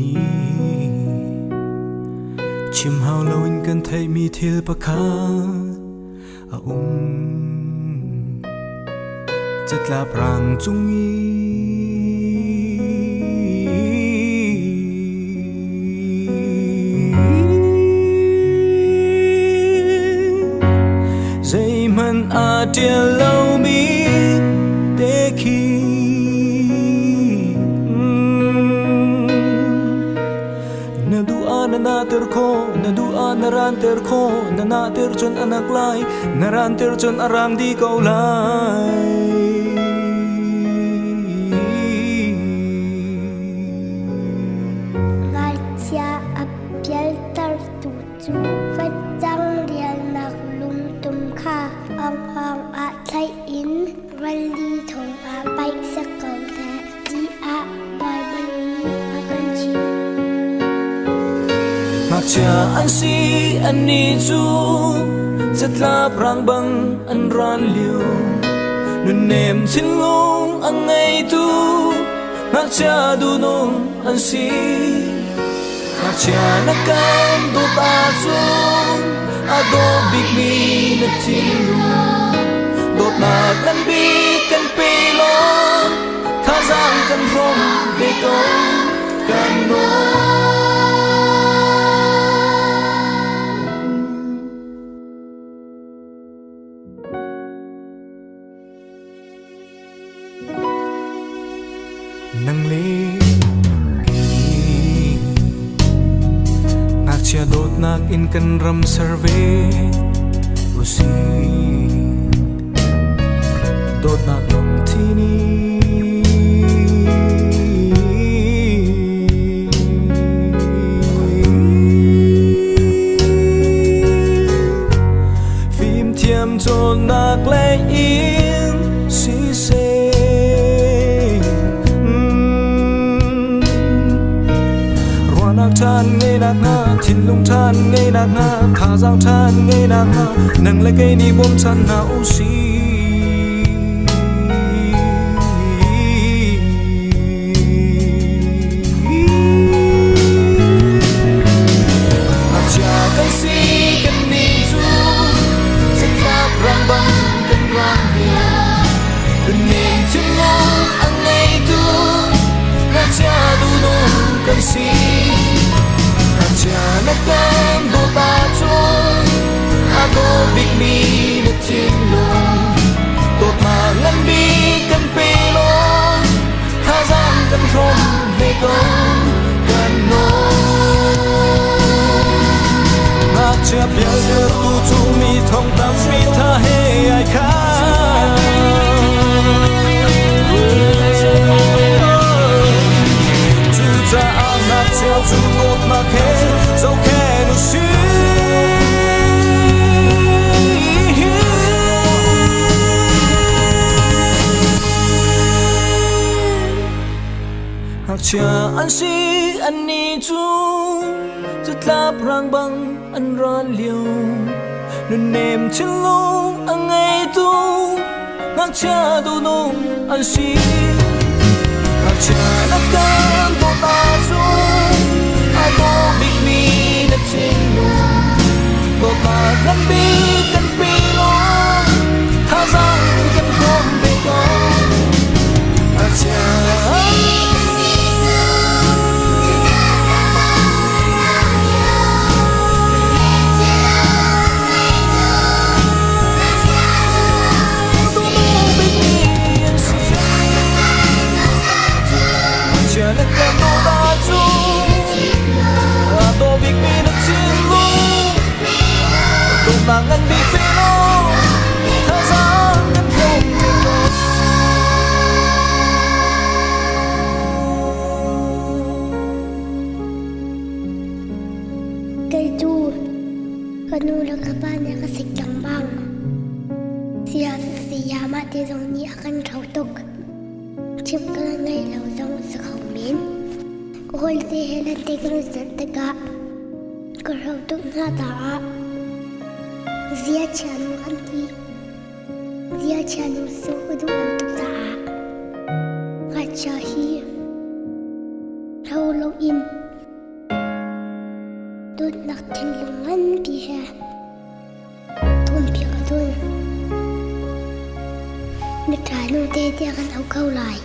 ni chim hao lâu in cần thấy mi thiel pa kha a chất la prang chung i dây man a tia lâu mi te khi na du an na ter kho na du an na ran ter kho na ter chon anak lai na ran ter chon arang di kau lai chu phát trăng liền nặc lung tum kha ong a thay in rally thong a bay sắc cầu thả chi a bài bay a con chim mặc cha an si an ni chu rất la prang bang an ran liu nun nem chin lung ang ngay tu mặc cha du nong an si mặc cha na kam do ta chung a do big mi na tin lu do na kan bi kan pe lo tha giang kan rom ve ko kan no nang le chia đốt nak in kan ram survey usi đốt nak long thini phim thiam cho nak le in si se chan ngay nạc nga thìn lung chan ngay nạc nga thả giang chan ngay nạc nga nang lấy cây ni bom chan na u si acha cây si kan ni chu sẽ khap rang bang kan rang dia kan nem chin long ang ngay tu acha du no kan si cha na kam do ta chung a do big mi na tin lo tot ma ngan bi kan pe lo tha giang kan thom ve ko kan no na cha pya tu chu mi thong tam mi tha he ai kha chu cha a na cha chu tot ma ke dẫu khe nu si hak cha an si an ni chu rất la prang bang an ran liu nun nem chin long ang ngay tu hak cha du nong an si hak cha na kan to ta chu a do big mi na tin lu do ta kan bi kan pi lo tha giang kan khom ve ko a cha na kan do ta chu a do big mi na tin lu do ta kan bi pe lo tha giang kan khom ve ko cây chu kanu la kapanya ka sikang bang sia ma te dong ni akan thau tok chim ka ngai lo dong sa khau min ko hol te hela te kro zat ta ka ko rau tok na ta zia chan kan ki zia chan so ko du tok ta ka cha hi rau lo in đốt nặc trên lưng ngân bì hè thôn biển thôn nước trái nô tê tê gần áo câu lại